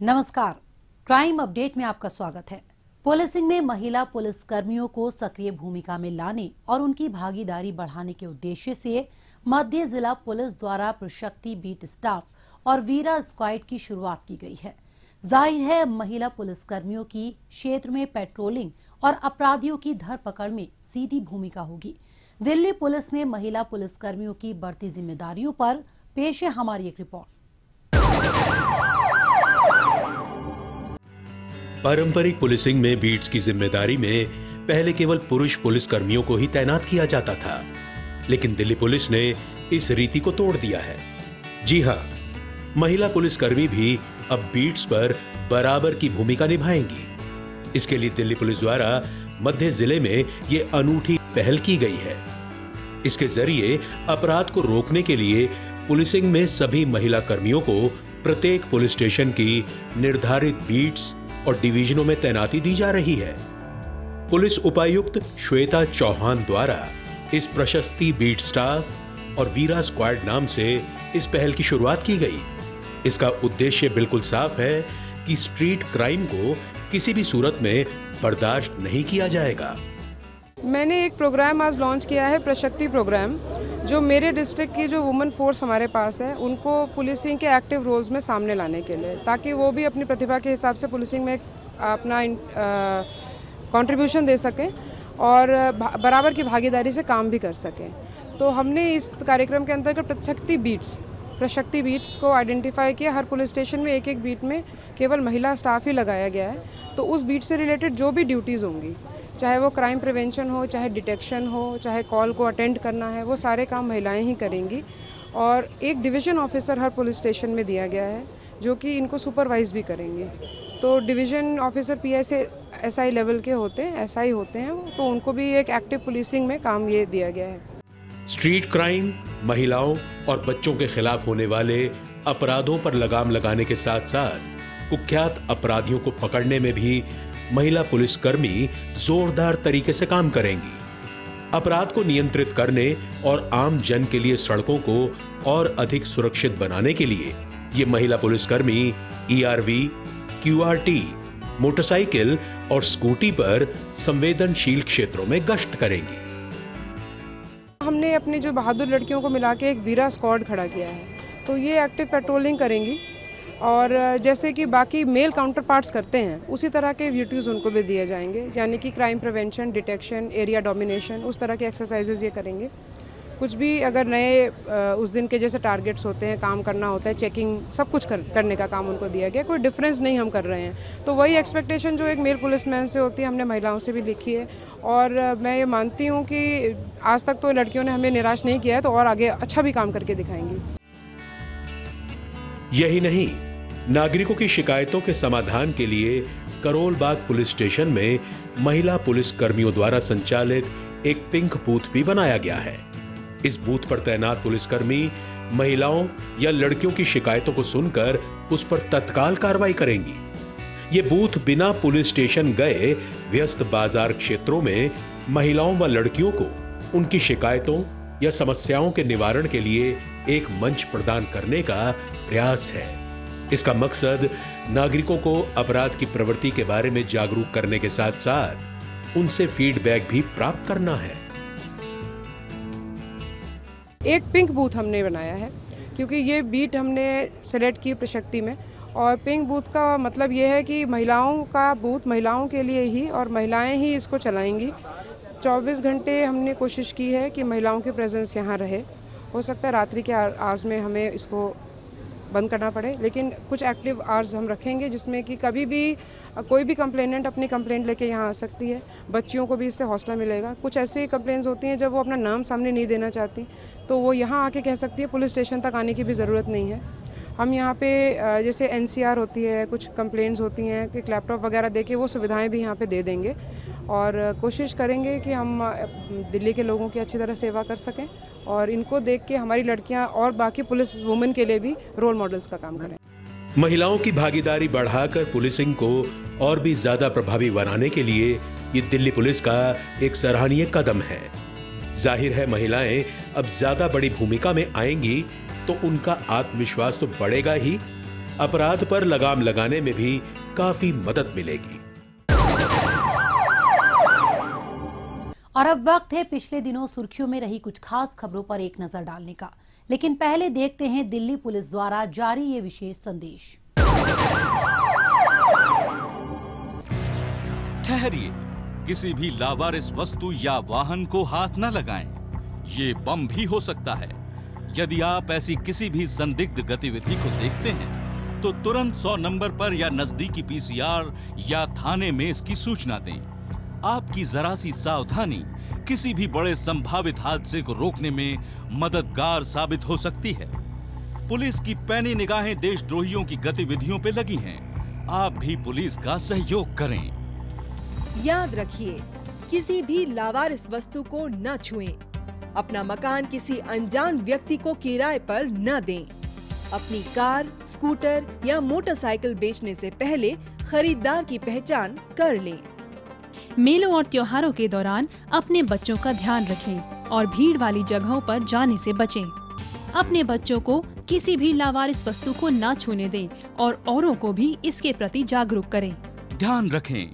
नमस्कार, crime update में आपका स्वागत है। पुलिसिंग में महिला पुलिस कर्मियों को सक्रिय भूमिका में लाने और उनकी भागीदारी बढ़ाने के उद्देश्य से मध्य जिला पुलिस द्वारा प्रशक्ति बीट स्टाफ और वीरा स्क्वाड की शुरुआत की गई है। जाहिर है, महिला पुलिस कर्मियों की क्षेत्र में पेट्रोलिंग और अपराधियों की धरपकड़ में सीधी भूमिका होगी। दिल्ली पुलिस में महिला पुलिस कर्मियों की बढ़ती जिम्मेदारियों पर पेश है हमारी एक रिपोर्ट। पारंपरिक पुलिसिंग में बीट्स की जिम्मेदारी में पहले केवल पुरुष पुलिस कर्मियों को ही तैनात किया जाता था, लेकिन दिल्ली पुलिस ने इस रीति को तोड़ दिया है। जी हां, महिला पुलिसकर्मी भी अब बीट्स पर बराबर की भूमिका निभाएंगी। इसके लिए दिल्ली पुलिस द्वारा मध्य जिले में ये अनूठी पहल की गई है। इसके जरिए अपराध को रोकने के लिए पुलिसिंग में सभी महिला कर्मियों को प्रत्येक पुलिस स्टेशन की निर्धारित बीट्स और डिवीजनों में तैनाती दी जा रही है। पुलिस उपायुक्त श्वेता चौहान द्वारा इस प्रशस्ति बीट स्टाफ और वीरा स्क्वाड नाम से इस पहल की शुरुआत की गई। इसका उद्देश्य बिल्कुल साफ है कि स्ट्रीट क्राइम को किसी भी सूरत में बर्दाश्त नहीं किया जाएगा। मैंने एक प्रोग्राम आज लॉन्च किया है, प्रशक्ति प्रोग्राम, जो मेरे डिस्ट्रिक्ट की जो वुमेन फोर्स हमारे पास है उनको पुलिसिंग के एक्टिव रोल्स में सामने लाने के लिए, ताकि वो भी अपनी प्रतिभा के हिसाब से पुलिसिंग में अपना कंट्रीब्यूशन दे सकें और बराबर की भागीदारी से काम भी कर सकें। तो हमने इस कार्यक्रम के अंतर्गत प्रशक्ति बीट्स को आइडेंटिफाई किया। हर पुलिस स्टेशन में एक एक बीट में केवल महिला स्टाफ ही लगाया गया है। तो उस बीट से रिलेटेड जो भी ड्यूटीज़ होंगी, चाहे वो क्राइम प्रिवेंशन हो, चाहे डिटेक्शन हो, चाहे कॉल को अटेंड करना है, वो सारे काम महिलाएं ही करेंगी। और एक डिवीज़न ऑफिसर हर पुलिस स्टेशन में दिया गया है जो कि इनको सुपरवाइज भी करेंगे। तो division officer PSI SI level के होते हैं, SI होते हैं, तो उनको भी एक एक्टिव पुलिसिंग में काम ये दिया गया है। स्ट्रीट क्राइम, महिलाओं और बच्चों के खिलाफ होने वाले अपराधों पर लगाम लगाने के साथ साथ कुख्यात अपराधियों को पकड़ने में भी महिला पुलिसकर्मी जोरदार तरीके से काम करेंगी। अपराध को नियंत्रित करने और आम जन के लिए सड़कों को और अधिक सुरक्षित बनाने के लिए ये महिला पुलिसकर्मी ERV, QRT, मोटरसाइकिल और स्कूटी पर संवेदनशील क्षेत्रों में गश्त करेंगी। हमने अपनी जो बहादुर लड़कियों को मिला के एक वीरा स्क्वाड खड़ा किया है। तो ये एक्टिव पेट्रोलिंग करेंगी और जैसे कि बाकी मेल काउंटर पार्ट्स करते हैं उसी तरह के ड्यूटीज़ उनको भी दिए जाएंगे, यानी कि crime prevention, detection, area domination, उस तरह के एक्सरसाइजेज ये करेंगे। कुछ भी अगर नए उस दिन के जैसे टारगेट्स होते हैं, काम करना होता है, चेकिंग, सब कुछ करने का काम उनको दिया गया। कोई डिफरेंस नहीं हम कर रहे हैं। तो वही एक्सपेक्टेशन जो एक मेल पुलिसमैन से होती है, हमने महिलाओं से भी लिखी है। और मैं ये मानती हूँ कि आज तक तो लड़कियों ने हमें निराश नहीं किया है, तो और आगे अच्छा भी काम करके दिखाएंगी। यही नहीं, नागरिकों की शिकायतों के समाधान के लिए करोल बाग पुलिस स्टेशन में महिला पुलिस कर्मियों द्वारा संचालित एक पिंक बूथ भी बनाया गया है। इस बूथ पर तैनात पुलिसकर्मी महिलाओं या लड़कियों की शिकायतों को सुनकर उस पर तत्काल कार्रवाई करेंगी। ये बूथ बिना पुलिस स्टेशन गए व्यस्त बाजार क्षेत्रों में महिलाओं व लड़कियों को उनकी शिकायतों या समस्याओं के निवारण के लिए एक मंच प्रदान करने का प्रयास है। इसका मकसद नागरिकों को अपराध की प्रवृत्ति के बारे में जागरूक करने के साथ साथ उनसे फीडबैक भी प्राप्त करना है। एक पिंक बूथ हमने बनाया है क्योंकि ये बीट हमने सेलेक्ट की प्रशक्ति में, और पिंक बूथ का मतलब ये है कि महिलाओं का बूथ महिलाओं के लिए ही, और महिलाएं ही इसको चलाएंगी। 24 घंटे हमने कोशिश की है कि महिलाओं की प्रेजेंस यहाँ रहे। हो सकता है रात्रि के आवर्स में हमें इसको बंद करना पड़े, लेकिन कुछ एक्टिव आवर्स हम रखेंगे जिसमें कि कभी भी कोई भी कंप्लेनेंट अपनी कंप्लेंट लेके यहाँ आ सकती है। बच्चियों को भी इससे हौसला मिलेगा। कुछ ऐसी कंप्लेंट्स होती हैं जब वो अपना नाम सामने नहीं देना चाहती, तो वो यहाँ आके कह सकती है, पुलिस स्टेशन तक आने की भी ज़रूरत नहीं है। हम यहाँ पे जैसे NCR होती है, कुछ कंप्लेंट्स होती हैं कि लैपटॉप वगैरह दे के वो सुविधाएँ भी यहाँ पे दे देंगे, और कोशिश करेंगे कि हम दिल्ली के लोगों की अच्छी तरह सेवा कर सकें और इनको देख के हमारी लड़कियाँ और बाकी पुलिस वुमेन के लिए भी रोल मॉडल्स का काम करें। महिलाओं की भागीदारी बढ़ाकर पुलिसिंग को और भी ज्यादा प्रभावी बनाने के लिए ये दिल्ली पुलिस का एक सराहनीय कदम है। जाहिर है, महिलाएं अब ज्यादा बड़ी भूमिका में आएंगी तो उनका आत्मविश्वास तो बढ़ेगा ही, अपराध पर लगाम लगाने में भी काफी मदद मिलेगी। और अब वक्त है पिछले दिनों सुर्खियों में रही कुछ खास खबरों पर एक नजर डालने का, लेकिन पहले देखते हैं दिल्ली पुलिस द्वारा जारी ये विशेष संदेश। ठहरिए, किसी भी लावारिस वस्तु या वाहन को हाथ न लगाएं। ये बम भी हो सकता है। यदि आप ऐसी किसी भी संदिग्ध गतिविधि को देखते हैं तो तुरंत 100 नंबर पर या नजदीकी पीसीआर या थाने में इसकी सूचना दें। आपकी जरा सी सावधानी किसी भी बड़े संभावित हादसे को रोकने में मददगार साबित हो सकती है। पुलिस की पैनी निगाहें देशद्रोहियों की गतिविधियों पे लगी हैं। आप भी पुलिस का सहयोग करें। याद रखिए, किसी भी लावारिस वस्तु को न छुएं। अपना मकान किसी अनजान व्यक्ति को किराए पर न दें। अपनी कार, स्कूटर या मोटरसाइकिल बेचने से पहले खरीदार की पहचान कर लें। मेलों और त्योहारों के दौरान अपने बच्चों का ध्यान रखें और भीड़ वाली जगहों पर जाने से बचें। अपने बच्चों को किसी भी लावारिस वस्तु को न छूने दें और औरों को भी इसके प्रति जागरूक करें। ध्यान रखें,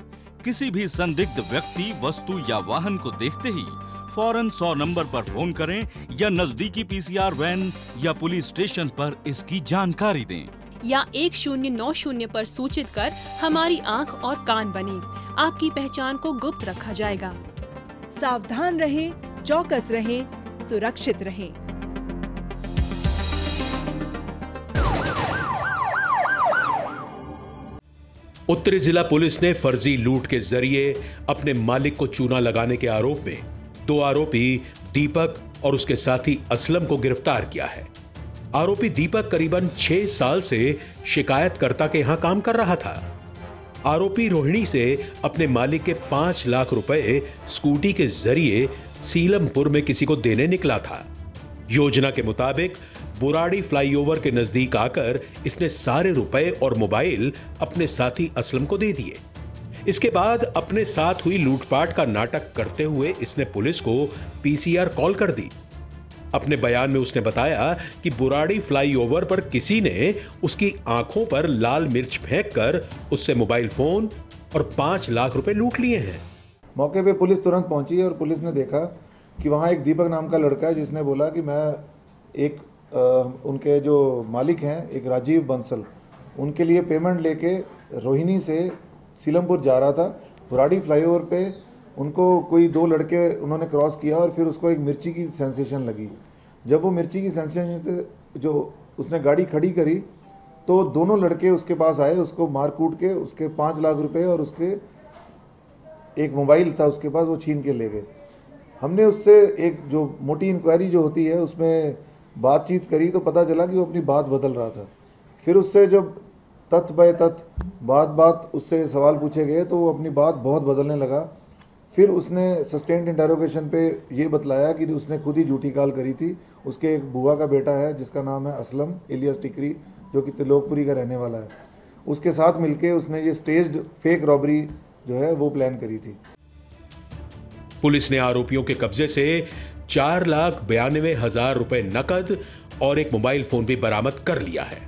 किसी भी संदिग्ध व्यक्ति, वस्तु या वाहन को देखते ही फौरन 100 नंबर पर फोन करें या नजदीकी पीसीआर वैन या पुलिस स्टेशन पर इसकी जानकारी दें। या 1090 पर सूचित कर हमारी आंख और कान बने। आपकी पहचान को गुप्त रखा जाएगा। सावधान रहें, चौकस रहें, सुरक्षित रहें। उत्तरी जिला पुलिस ने फर्जी लूट के जरिए अपने मालिक को चूना लगाने के आरोप में 2 आरोपी दीपक और उसके साथी असलम को गिरफ्तार किया है। आरोपी दीपक करीबन 6 साल से शिकायतकर्ता के यहां काम कर रहा था। आरोपी रोहिणी से अपने मालिक के 5 लाख रुपए स्कूटी के जरिए सीलमपुर में किसी को देने निकला था। योजना के मुताबिक बुराड़ी फ्लाईओवर के नजदीक आकर इसने सारे रुपए और मोबाइल अपने साथी असलम को दे दिए। इसके बाद अपने साथ हुई लूटपाट का नाटक करते हुए इसने पुलिस को पीसीआर कॉल कर दी। अपने बयान में उसने बताया कि बुराड़ी फ्लाईओवर पर किसी ने उसकी आंखों पर लाल मिर्च फेंककर उससे मोबाइल फोन और 5 लाख रुपए लूट लिए हैं। मौके पे पुलिस तुरंत पहुंची और पुलिस ने देखा कि वहां एक दीपक नाम का लड़का है जिसने बोला कि मैं उनके जो मालिक हैं एक राजीव बंसल, उनके लिए पेमेंट लेके रोहिणी से सीलमपुर जा रहा था। बुराड़ी फ्लाईओवर पे उनको कोई 2 लड़के उन्होंने क्रॉस किया और फिर उसको एक मिर्ची की सेंसेशन लगी। जब वो मिर्ची की सेंसेशन से जो उसने गाड़ी खड़ी करी तो दोनों लड़के उसके पास आए, उसको मार कूट के उसके 5 लाख रुपए और उसके एक मोबाइल था उसके पास, वो छीन के ले गए। हमने उससे एक जो मोटी इंक्वायरी जो होती है उसमें बातचीत करी तो पता चला कि वो अपनी बात बदल रहा था। फिर उससे जब तथ्य बाय तथ्य बात उससे सवाल पूछे गए तो वो अपनी बात बहुत बदलने लगा। फिर उसने सस्टेन्ड इंटेरोगेशन पे ये बतलाया कि उसने खुद ही झूठी कॉल करी थी। उसके एक बुआ का बेटा है जिसका नाम है असलम इलियास टिकरी, जो कि त्रिलोकपुरी का रहने वाला है। उसके साथ मिलके उसने ये स्टेज्ड फेक रॉबरी जो है वो प्लान करी थी। पुलिस ने आरोपियों के कब्जे से 4,92,000 रुपए नकद और एक मोबाइल फोन भी बरामद कर लिया है।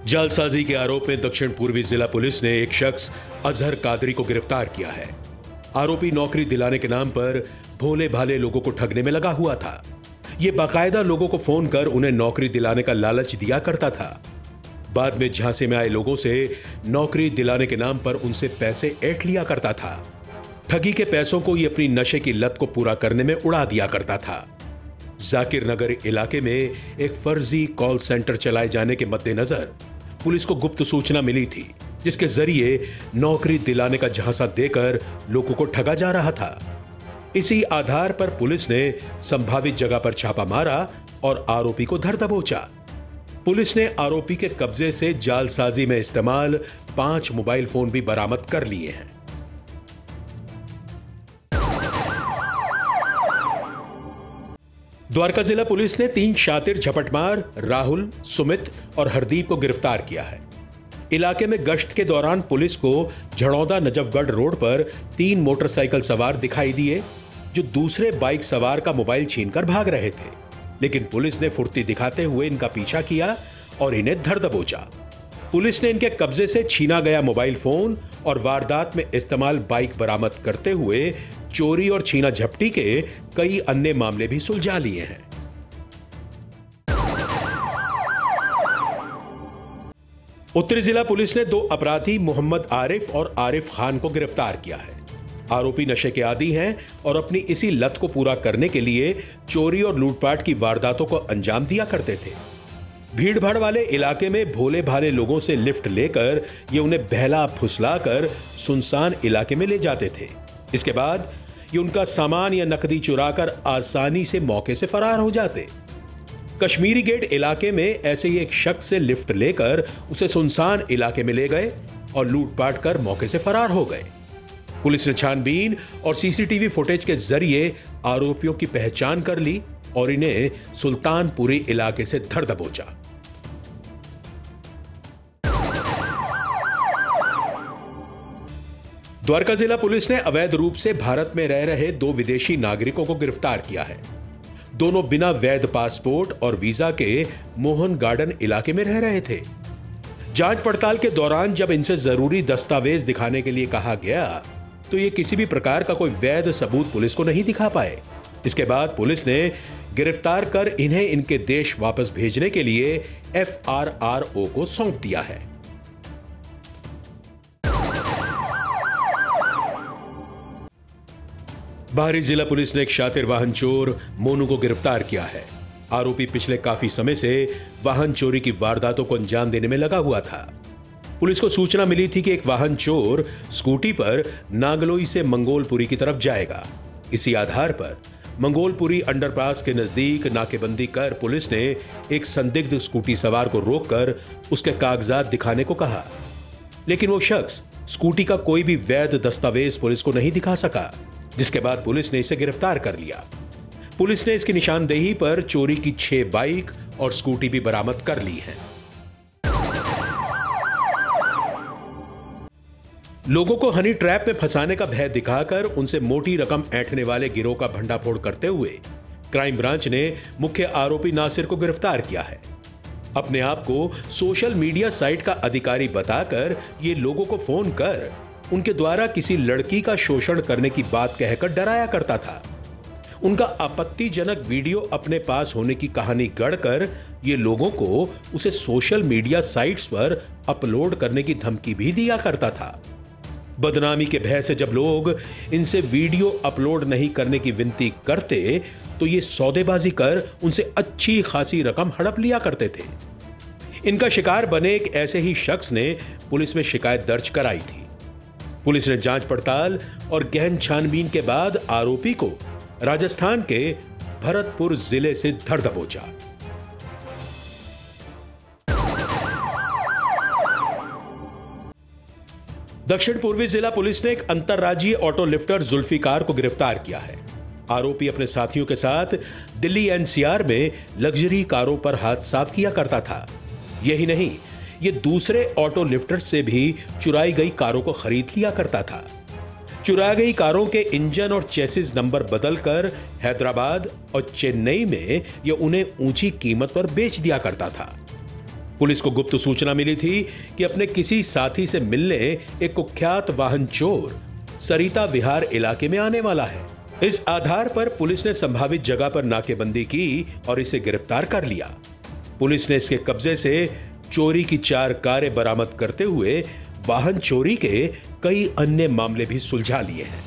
जालसाजी के आरोप में दक्षिण पूर्वी जिला पुलिस ने एक शख्स अजहर कादरी को गिरफ्तार किया है। आरोपी नौकरी दिलाने के नाम पर भोले भाले लोगों को ठगने में लगा हुआ था। यह बाकायदा लोगों को फोन कर उन्हें नौकरी दिलाने का लालच दिया करता था। बाद में झांसे में आए लोगों से नौकरी दिलाने के नाम पर उनसे पैसे ऐंठ लिया करता था। ठगी के पैसों को यह अपनी नशे की लत को पूरा करने में उड़ा दिया करता था। जाकिर नगर इलाके में एक फर्जी कॉल सेंटर चलाए जाने के मद्देनजर पुलिस को गुप्त सूचना मिली थी, जिसके जरिए नौकरी दिलाने का झांसा देकर लोगों को ठगा जा रहा था। इसी आधार पर पुलिस ने संभावित जगह पर छापा मारा और आरोपी को धर दबोचा। पुलिस ने आरोपी के कब्जे से जालसाजी में इस्तेमाल 5 मोबाइल फोन भी बरामद कर लिए हैं। द्वारका जिला पुलिस ने 3 शातिर झपटमार राहुल, सुमित और हरदीप को गिरफ्तार किया है। इलाके में गश्त के दौरान पुलिस को झड़ौदा नजफगढ़ रोड पर 3 मोटरसाइकिल सवार दिखाई दिए, जो दूसरे बाइक सवार का मोबाइल छीनकर भाग रहे थे, लेकिन पुलिस ने फुर्ती दिखाते हुए इनका पीछा किया और इन्हें धर दबोचा। पुलिस ने इनके कब्जे से छीना गया मोबाइल फोन और वारदात में इस्तेमाल बाइक बरामद करते हुए चोरी और छीना झपटी के कई अन्य मामले भी सुलझा लिए हैं। उत्तरी जिला पुलिस ने 2 अपराधी मोहम्मद आरिफ और आरिफ खान को गिरफ्तार किया है। आरोपी नशे के आदी हैं और अपनी इसी लत को पूरा करने के लिए चोरी और लूटपाट की वारदातों को अंजाम दिया करते थे। भीड़भाड़ वाले इलाके में भोले भाले लोगों से लिफ्ट लेकर ये उन्हें बहला फुसलाकर सुनसान इलाके में ले जाते थे। इसके बाद ये उनका सामान या नकदी चुराकर आसानी से मौके से फरार हो जाते। कश्मीरी गेट इलाके में ऐसे ही एक शख्स से लिफ्ट लेकर उसे सुनसान इलाके में ले गए और लूटपाट कर मौके से फरार हो गए। पुलिस ने छानबीन और सीसीटीवी फुटेज के जरिए आरोपियों की पहचान कर ली और इन्हें सुल्तानपुरी इलाके से धर दबोचा। द्वारका जिला पुलिस ने अवैध रूप से भारत में रह रहे 2 विदेशी नागरिकों को गिरफ्तार किया है। दोनों बिना वैध पासपोर्ट और वीजा के मोहन गार्डन इलाके में रह रहे थे। जांच पड़ताल के दौरान जब इनसे जरूरी दस्तावेज दिखाने के लिए कहा गया तो ये किसी भी प्रकार का कोई वैध सबूत पुलिस को नहीं दिखा पाए। इसके बाद पुलिस ने गिरफ्तार कर इन्हें इनके देश वापस भेजने के लिए FRRO को सौंप दिया है। बाहरी जिला पुलिस ने एक शातिर वाहन चोर मोनू को गिरफ्तार किया है। आरोपी पिछले काफी समय से वाहन चोरी की वारदातों को अंजाम देने में लगा हुआ था। पुलिस को सूचना मिली थी कि एक वाहन चोर स्कूटी पर नागलोई से मंगोलपुरी की तरफ जाएगा। इसी आधार पर मंगोलपुरी अंडरपास के नजदीक नाकेबंदी कर पुलिस ने एक संदिग्ध स्कूटी सवार को रोककर उसके कागजात दिखाने को कहा, लेकिन वो शख्स स्कूटी का कोई भी वैध दस्तावेज पुलिस को नहीं दिखा सका, जिसके बाद पुलिस ने इसे गिरफ्तार कर लिया। पुलिस ने इसकी निशानदेही पर चोरी की 6 बाइक और स्कूटी भी बरामद कर ली है। लोगों को हनी ट्रैप में फंसाने का भय दिखाकर उनसे मोटी रकम ऐंठने वाले गिरोह का भंडाफोड़ करते हुए क्राइम ब्रांच ने मुख्य आरोपी नासिर को गिरफ्तार किया है। अपने आप को सोशल मीडिया साइट का अधिकारी बताकर ये लोगों को फोन कर उनके द्वारा किसी लड़की का शोषण करने की बात कहकर डराया करता था। उनका आपत्तिजनक वीडियो अपने पास होने की कहानी गढ़कर ये लोगों को उसे सोशल मीडिया साइट्स पर अपलोड करने की धमकी भी दिया करता था। बदनामी के भय से जब लोग इनसे वीडियो अपलोड नहीं करने की विनती करते तो ये सौदेबाजी कर उनसे अच्छी खासी रकम हड़प लिया करते थे। इनका शिकार बने एक ऐसे ही शख्स ने पुलिस में शिकायत दर्ज कराई थी। पुलिस ने जांच पड़ताल और गहन छानबीन के बाद आरोपी को राजस्थान के भरतपुर जिले से धर दबोचा। दक्षिण पूर्वी जिला पुलिस ने एक अंतरराज्यीय ऑटो लिफ्टर जुल्फिकार को गिरफ्तार किया है। आरोपी अपने साथियों के साथ दिल्ली NCR में लग्जरी कारों पर हाथ साफ किया करता था। यही नहीं, ये दूसरे ऑटो लिफ्टर से भी चुराई गई कारों को खरीद लिया करता था। चुराई गई कारों के इंजन और चेसिस नंबर बदलकर हैदराबाद और चेन्नई में ये उन्हें ऊंची कीमत पर बेच दिया करता था। पुलिस को गुप्त सूचना मिली थी कि अपने किसी साथी से मिलने एक कुख्यात वाहन चोर सरिता विहार इलाके में आने वाला है। इस आधार पर पुलिस ने संभावित जगह पर नाकेबंदी की और इसे गिरफ्तार कर लिया। पुलिस ने इसके कब्जे से चोरी की 4 कारें बरामद करते हुए वाहन चोरी के कई अन्य मामले भी सुलझा लिए हैं।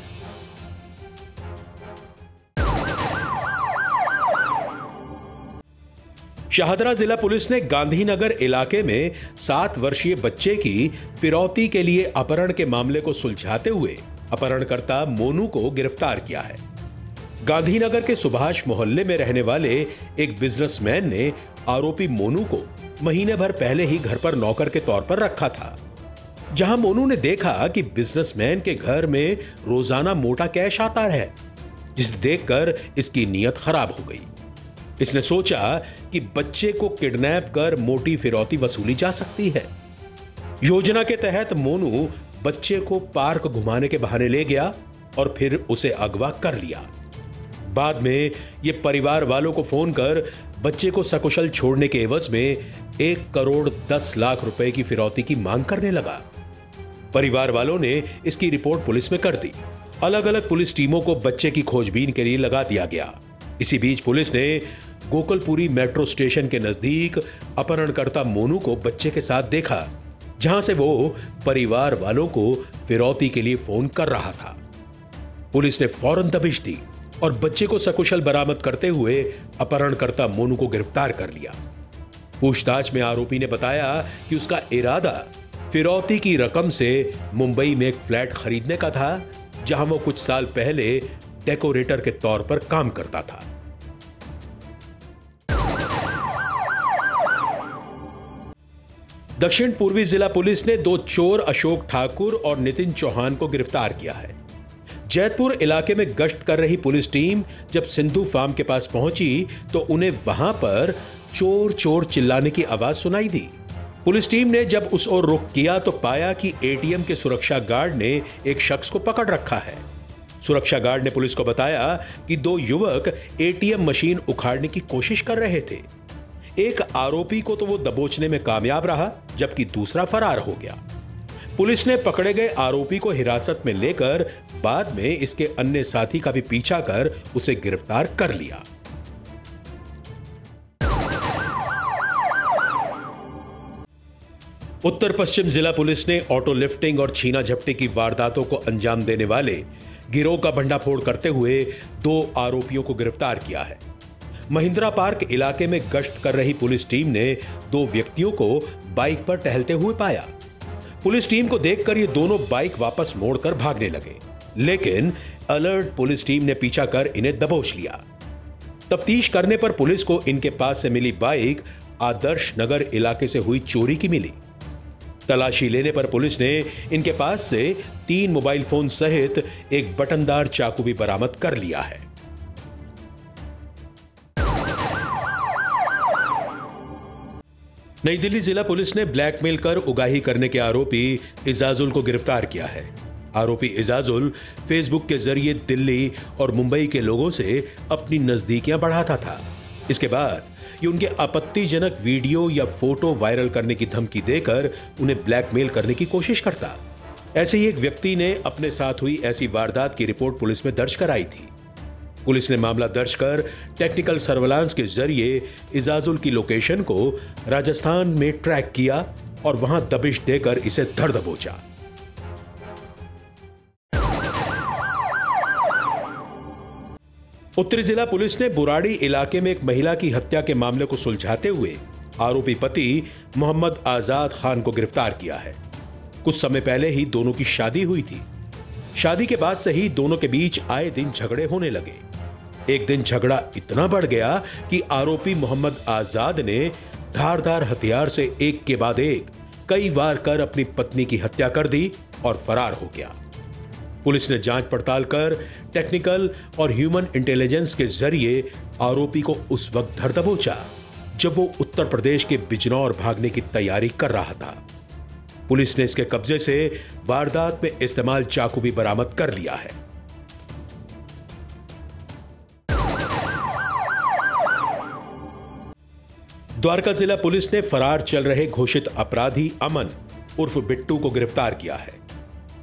शाहदरा जिला पुलिस ने गांधीनगर इलाके में 7 वर्षीय बच्चे की फिरौती के लिए अपहरण के मामले को सुलझाते हुए अपहरणकर्ता मोनू को गिरफ्तार किया है। गांधीनगर के सुभाष मोहल्ले में रहने वाले एक बिजनेसमैन ने आरोपी मोनू को महीने भर पहले ही घर पर नौकर के तौर पर रखा था। जहां मोनू ने देखा कि बिजनेसमैन के घर में रोजाना मोटा कैश आता है, जिसे देखकर इसकी नीयत खराब हो गई। इसने सोचा कि बच्चे को किडनैप कर मोटी फिरौती वसूली जा सकती है। योजना के तहत मोनू बच्चे को पार्क घुमाने के बहाने ले गया और फिर उसे अगवा कर लिया। बाद में ये परिवार वालों को फोन कर बच्चे को सकुशल छोड़ने के एवज में 1,10,00,000 रुपए की फिरौती की मांग करने लगा। परिवार वालों ने इसकी रिपोर्ट पुलिस में कर दी। अलग अलग पुलिस टीमों को बच्चे की खोजबीन के लिए लगा दिया गया। इसी बीच पुलिस ने गोकुलपुरी मेट्रो स्टेशन के नजदीक अपहरणकर्ता मोनू को बच्चे के साथ देखा, जहां से वो परिवार वालों को फिरौती के लिए फोन कर रहा था। पुलिस ने फौरन दबिश दी और बच्चे को सकुशल बरामद करते हुए अपहरणकर्ता मोनू को गिरफ्तार कर लिया। पूछताछ में आरोपी ने बताया कि उसका इरादा फिरौती की रकम से मुंबई में एक फ्लैट खरीदने का था, जहां वो कुछ साल पहले डेकोरेटर के तौर पर काम करता था। दक्षिण पूर्वी जिला पुलिस ने 2 चोर अशोक ठाकुर और नितिन चौहान को गिरफ्तार किया है। जैतपुर इलाके में गश्त कर रही पुलिस टीम जब सिंधु फार्म के पास पहुंची तो उन्हें वहां पर चोर चोर चिल्लाने की आवाज सुनाई दी। पुलिस टीम ने जब उस ओर रुख किया तो पाया कि एटीएम के सुरक्षा गार्ड ने एक शख्स को पकड़ रखा है। सुरक्षा गार्ड ने पुलिस को बताया कि 2 युवक एटीएम मशीन उखाड़ने की कोशिश कर रहे थे। एक आरोपी को तो वो दबोचने में कामयाब रहा, जबकि दूसरा फरार हो गया। पुलिस ने पकड़े गए आरोपी को हिरासत में लेकर बाद में इसके अन्य साथी का भी पीछा कर उसे गिरफ्तार कर लिया। उत्तर पश्चिम जिला पुलिस ने ऑटो लिफ्टिंग और छीना झपटी की वारदातों को अंजाम देने वाले गिरोह का भंडाफोड़ करते हुए 2 आरोपियों को गिरफ्तार किया है। महिंद्रा पार्क इलाके में गश्त कर रही पुलिस टीम ने 2 व्यक्तियों को बाइक पर टहलते हुए पाया। पुलिस टीम को देखकर ये दोनों बाइक वापस मोड़कर भागने लगे, लेकिन अलर्ट पुलिस टीम ने पीछा कर इन्हें दबोच लिया। तफ्तीश करने पर पुलिस को इनके पास से मिली बाइक आदर्श नगर इलाके से हुई चोरी की मिली। तलाशी लेने पर पुलिस ने इनके पास से 3 मोबाइल फोन सहित एक बटनदार चाकू भी बरामद कर लिया है। नई दिल्ली जिला पुलिस ने ब्लैकमेल कर उगाही करने के आरोपी इजाजुल को गिरफ्तार किया है। आरोपी इजाजुल फेसबुक के जरिए दिल्ली और मुंबई के लोगों से अपनी नजदीकियां बढ़ाता था। इसके बाद ये उनके आपत्तिजनक वीडियो या फोटो वायरल करने की धमकी देकर उन्हें ब्लैकमेल करने की कोशिश करता। ऐसे ही एक व्यक्ति ने अपने साथ हुई ऐसी वारदात की रिपोर्ट पुलिस में दर्ज कराई थी। पुलिस ने मामला दर्ज कर टेक्निकल सर्विलांस के जरिए इजाजुल की लोकेशन को राजस्थान में ट्रैक किया और वहां दबिश देकर इसे धर दबोचा। उत्तरी जिला पुलिस ने बुराड़ी इलाके में एक महिला की हत्या के मामले को सुलझाते हुए आरोपी पति मोहम्मद आजाद खान को गिरफ्तार किया है। कुछ समय पहले ही दोनों की शादी हुई थी। शादी के बाद से ही दोनों के बीच आए दिन झगड़े होने लगे। एक दिन झगड़ा इतना बढ़ गया कि आरोपी मोहम्मद आजाद ने धारदार हथियार से एक के बाद एक कई वार कर अपनी पत्नी की हत्या कर दी और फरार हो गया। पुलिस ने जांच पड़ताल कर टेक्निकल और ह्यूमन इंटेलिजेंस के जरिए आरोपी को उस वक्त धर दबोचा जब वो उत्तर प्रदेश के बिजनौर भागने की तैयारी कर रहा था। पुलिस ने इसके कब्जे से वारदात में इस्तेमाल चाकू भी बरामद कर लिया है। द्वारका जिला पुलिस ने फरार चल रहे घोषित अपराधी अमन उर्फ बिट्टू को गिरफ्तार किया है।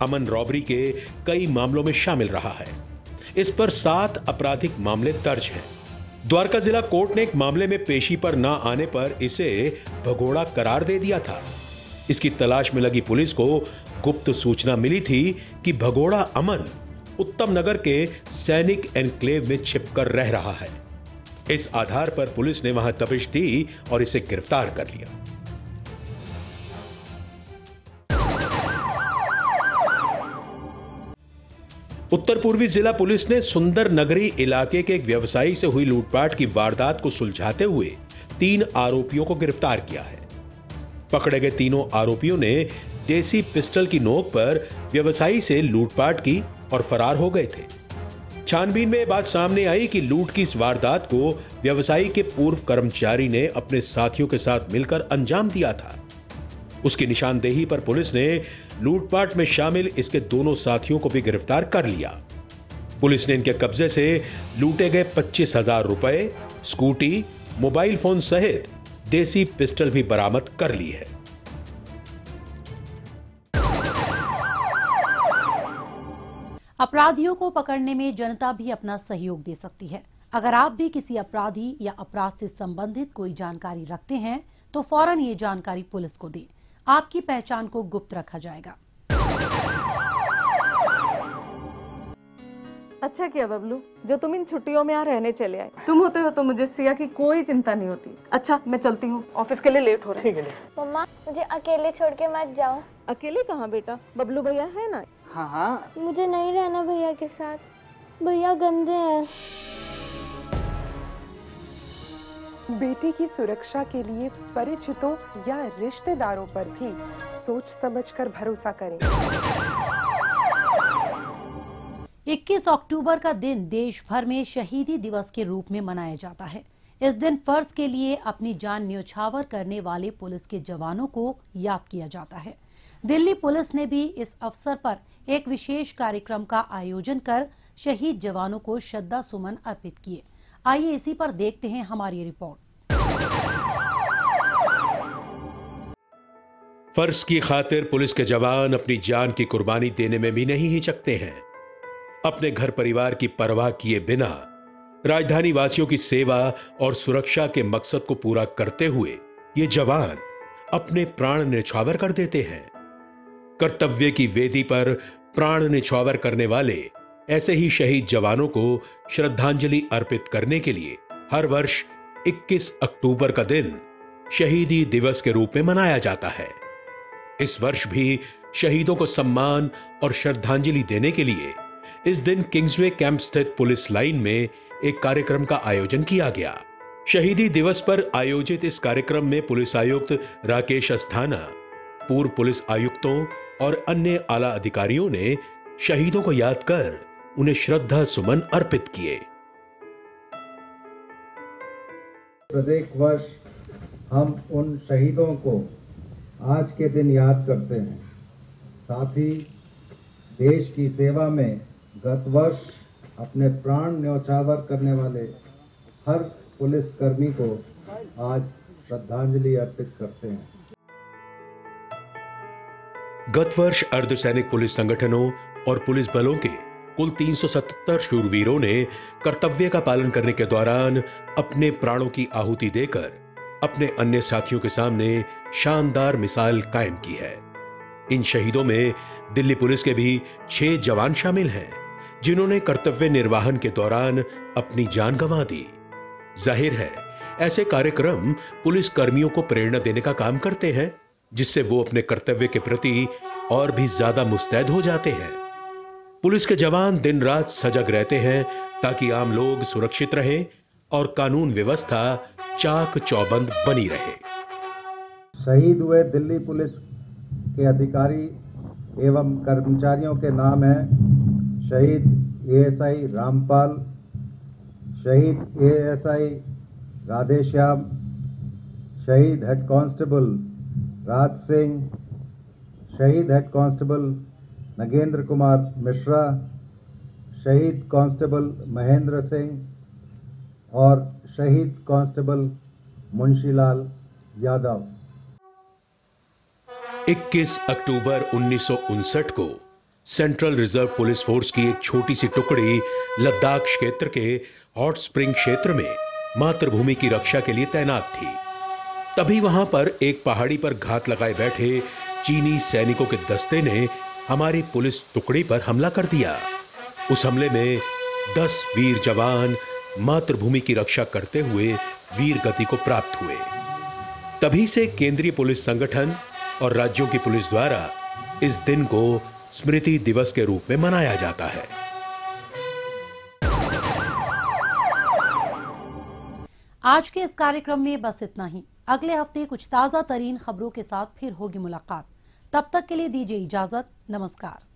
अमन रॉबरी के कई मामलों में शामिल रहा है। इस पर 7 आपराधिक मामले दर्ज हैं। द्वारका जिला कोर्ट ने एक मामले में पेशी पर न आने पर इसे भगोड़ा करार दे दिया था। इसकी तलाश में लगी पुलिस को गुप्त सूचना मिली थी कि भगोड़ा अमन उत्तम नगर के सैनिक एनक्लेव में छिपकर रह रहा है। इस आधार पर पुलिस ने वहां दबिश दी और इसे गिरफ्तार कर लिया। उत्तर पूर्वी जिला पुलिस ने सुंदर नगरी इलाके के एक व्यवसायी से हुई लूटपाट की वारदात को सुलझाते हुए 3 आरोपियों को गिरफ्तार किया है। पकड़े गए तीनों आरोपियों ने देसी पिस्टल की नोक पर व्यवसायी से लूटपाट की और फरार हो गए थे। छानबीन में बात सामने आई कि लूट की इस वारदात को व्यवसायी के पूर्व कर्मचारी ने अपने साथियों के साथ मिलकर अंजाम दिया था। उसकी निशानदेही पर पुलिस ने लूटपाट में शामिल इसके दोनों साथियों को भी गिरफ्तार कर लिया। पुलिस ने इनके कब्जे से लूटे गए 25,000 रुपए, स्कूटी, मोबाइल फोन सहित देसी पिस्टल भी बरामद कर ली है। अपराधियों को पकड़ने में जनता भी अपना सहयोग दे सकती है। अगर आप भी किसी अपराधी या अपराध से संबंधित कोई जानकारी रखते हैं तो फौरन ये जानकारी पुलिस को दें। आपकी पहचान को गुप्त रखा जाएगा। अच्छा किया बबलू जो तुम इन छुट्टियों में यहाँ रहने चले आए। तुम होते हो तो मुझे श्रिया की कोई चिंता नहीं होती। अच्छा मैं चलती हूँ, ऑफिस के लिए लेट हो रही है। मम्मा मुझे अकेले छोड़ के मत जाओ। अकेले कहाँ बेटा, बबलू भैया है ना। हाँ हाँ मुझे नहीं रहना भैया के साथ, भैया गंदे हैं। बेटी की सुरक्षा के लिए परिचितों या रिश्तेदारों पर भी सोच समझकर भरोसा करें। 21 अक्टूबर का दिन देश भर में शहीदी दिवस के रूप में मनाया जाता है। इस दिन फर्ज के लिए अपनी जान न्यौछावर करने वाले पुलिस के जवानों को याद किया जाता है। दिल्ली पुलिस ने भी इस अवसर पर एक विशेष कार्यक्रम का आयोजन कर शहीद जवानों को श्रद्धा सुमन अर्पित किए। आइए इसी पर देखते हैं हमारी रिपोर्ट। फर्ज की खातिर पुलिस के जवान अपनी जान की कुर्बानी देने में भी नहीं हिचकते हैं। अपने घर परिवार की परवाह किए बिना राजधानी वासियों की सेवा और सुरक्षा के मकसद को पूरा करते हुए ये जवान अपने प्राण न्यौछावर कर देते हैं। कर्तव्य की वेदी पर प्राण न्यौछावर करने वाले ऐसे ही शहीद जवानों को श्रद्धांजलि अर्पित करने के लिए हर वर्ष 21 अक्टूबर का दिन शहीदी दिवस के रूप में मनाया जाता है। इस वर्ष भी शहीदों को सम्मान और श्रद्धांजलि देने के लिए इस दिन किंग्सवे कैंप स्थित पुलिस लाइन में एक कार्यक्रम का आयोजन किया गया। शहीदी दिवस पर आयोजित इस कार्यक्रम में पुलिस आयुक्त राकेश अस्थाना, पूर्व पुलिस आयुक्तों और अन्य आला अधिकारियों ने शहीदों को याद कर उन्हें श्रद्धा सुमन अर्पित किए। प्रत्येक वर्ष हम उन शहीदों को आज के दिन याद करते हैं। साथ ही देश की सेवा में गत वर्ष अपने प्राण न्यौछावर करने वाले हर पुलिसकर्मी को आज श्रद्धांजलि अर्पित करते हैं। गत वर्ष अर्धसैनिक पुलिस संगठनों और पुलिस बलों के कुल 377 शूरवीरों ने कर्तव्य का पालन करने के दौरान अपने प्राणों की आहुति देकर अपने अन्य साथियों के सामने शानदार मिसाल कायम की है। इन शहीदों में दिल्ली पुलिस के भी 6 जवान शामिल हैं, जिन्होंने कर्तव्य निर्वहन के दौरान अपनी जान गंवा दी। जाहिर है ऐसे कार्यक्रम पुलिस कर्मियों को प्रेरणा देने का काम करते हैं, जिससे वो अपने कर्तव्य के प्रति और भी ज्यादा मुस्तैद हो जाते हैं। पुलिस के जवान दिन रात सजग रहते हैं ताकि आम लोग सुरक्षित रहें और कानून व्यवस्था चाक चौबंद बनी रहे। शहीद हुए दिल्ली पुलिस के अधिकारी एवं कर्मचारियों के नाम हैं शहीद एएसआई रामपाल, शहीद एएसआई राधेश्याम, शहीद हेड कांस्टेबल राज सिंह, शहीद हेड कांस्टेबल नगेंद्र कुमार मिश्रा, शहीद कांस्टेबल महेंद्र सिंह और शहीद कांस्टेबल मुंशीलाल यादव। 21 अक्टूबर 1959 को सेंट्रल रिजर्व पुलिस फोर्स की एक छोटी सी टुकड़ी लद्दाख क्षेत्र के हॉट स्प्रिंग क्षेत्र में मातृभूमि की रक्षा के लिए तैनात थी। तभी वहां पर एक पहाड़ी पर घात लगाए बैठे चीनी सैनिकों के दस्ते ने हमारी पुलिस टुकड़ी पर हमला कर दिया। उस हमले में 10 वीर जवान मातृभूमि की रक्षा करते हुए वीर गति को प्राप्त हुए। तभी से केंद्रीय पुलिस संगठन और राज्यों की पुलिस द्वारा इस दिन को स्मृति दिवस के रूप में मनाया जाता है। आज के इस कार्यक्रम में बस इतना ही। अगले हफ्ते कुछ ताजा तरीन खबरों के साथ फिर होगी मुलाकात। तब तक के लिए दीजिए इजाजत। नमस्कार।